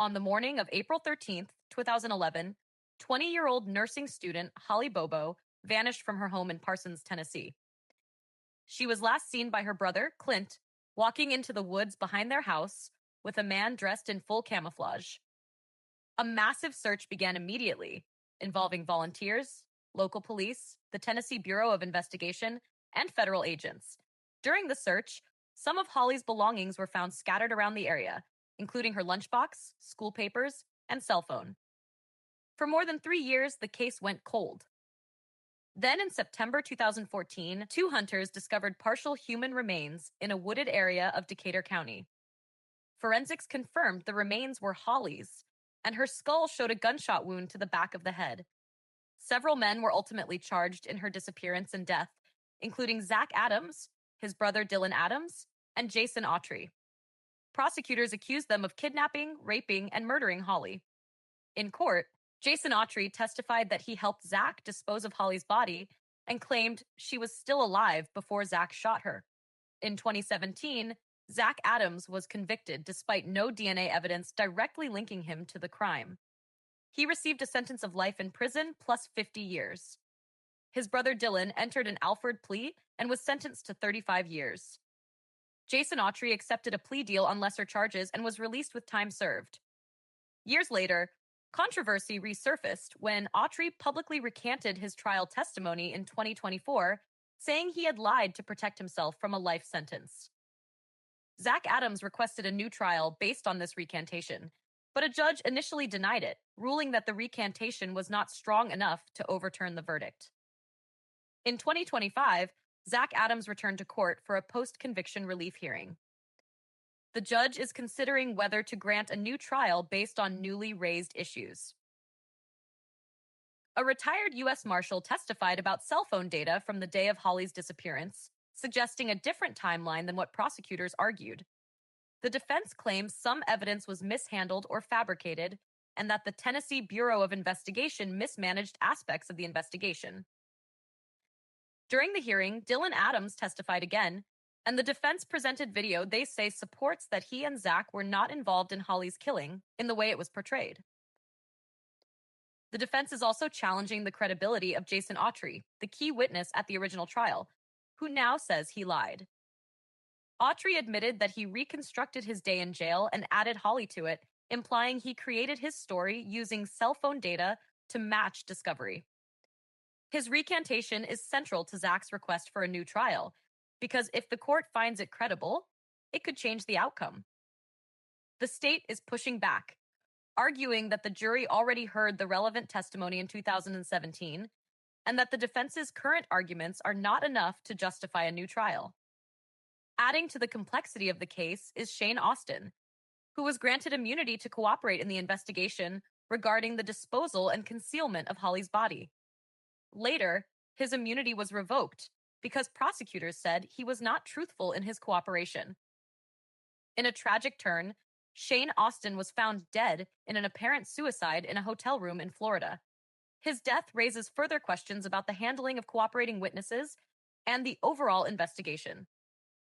On the morning of April 13th, 2011, 20-year-old nursing student Holly Bobo vanished from her home in Parsons, Tennessee. She was last seen by her brother, Clint, walking into the woods behind their house with a man dressed in full camouflage. A massive search began immediately, involving volunteers, local police, the Tennessee Bureau of Investigation, and federal agents. During the search, some of Holly's belongings were found scattered around the area, including her lunchbox, school papers, and cell phone. For more than 3 years, the case went cold. Then in September 2014, two hunters discovered partial human remains in a wooded area of Decatur County. Forensics confirmed the remains were Holly's, and her skull showed a gunshot wound to the back of the head. Several men were ultimately charged in her disappearance and death, including Zach Adams, his brother Dylan Adams, and Jason Autry. Prosecutors accused them of kidnapping, raping, and murdering Holly. In court, Jason Autry testified that he helped Zach dispose of Holly's body and claimed she was still alive before Zach shot her. In 2017, Zach Adams was convicted despite no DNA evidence directly linking him to the crime. He received a sentence of life in prison plus 50 years. His brother Dylan entered an Alford plea and was sentenced to 35 years. Jason Autry accepted a plea deal on lesser charges and was released with time served. Years later, controversy resurfaced when Autry publicly recanted his trial testimony in 2024, saying he had lied to protect himself from a life sentence. Zach Adams requested a new trial based on this recantation, but a judge initially denied it, ruling that the recantation was not strong enough to overturn the verdict. In 2025, Zach Adams returned to court for a post-conviction relief hearing. The judge is considering whether to grant a new trial based on newly raised issues. A retired U.S. Marshal testified about cell phone data from the day of Holly's disappearance, suggesting a different timeline than what prosecutors argued. The defense claims some evidence was mishandled or fabricated, and that the Tennessee Bureau of Investigation mismanaged aspects of the investigation. During the hearing, Dylan Adams testified again, and the defense presented video they say supports that he and Zach were not involved in Holly's killing in the way it was portrayed. The defense is also challenging the credibility of Jason Autry, the key witness at the original trial, who now says he lied. Autry admitted that he reconstructed his day in jail and added Holly to it, implying he created his story using cell phone data to match discovery. His recantation is central to Zach's request for a new trial, because if the court finds it credible, it could change the outcome. The state is pushing back, arguing that the jury already heard the relevant testimony in 2017, and that the defense's current arguments are not enough to justify a new trial. Adding to the complexity of the case is Shane Austin, who was granted immunity to cooperate in the investigation regarding the disposal and concealment of Holly's body. Later, his immunity was revoked because prosecutors said he was not truthful in his cooperation. In a tragic turn, Shane Austin was found dead in an apparent suicide in a hotel room in Florida. His death raises further questions about the handling of cooperating witnesses and the overall investigation.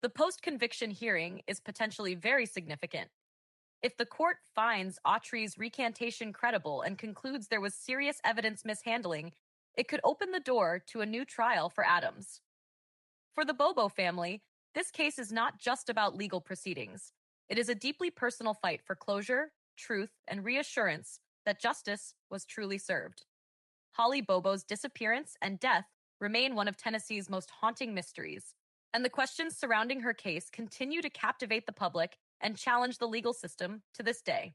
The post-conviction hearing is potentially very significant. If the court finds Autry's recantation credible and concludes there was serious evidence mishandling, it could open the door to a new trial for Adams. For the Bobo family, this case is not just about legal proceedings. It is a deeply personal fight for closure, truth, and reassurance that justice was truly served. Holly Bobo's disappearance and death remain one of Tennessee's most haunting mysteries, and the questions surrounding her case continue to captivate the public and challenge the legal system to this day.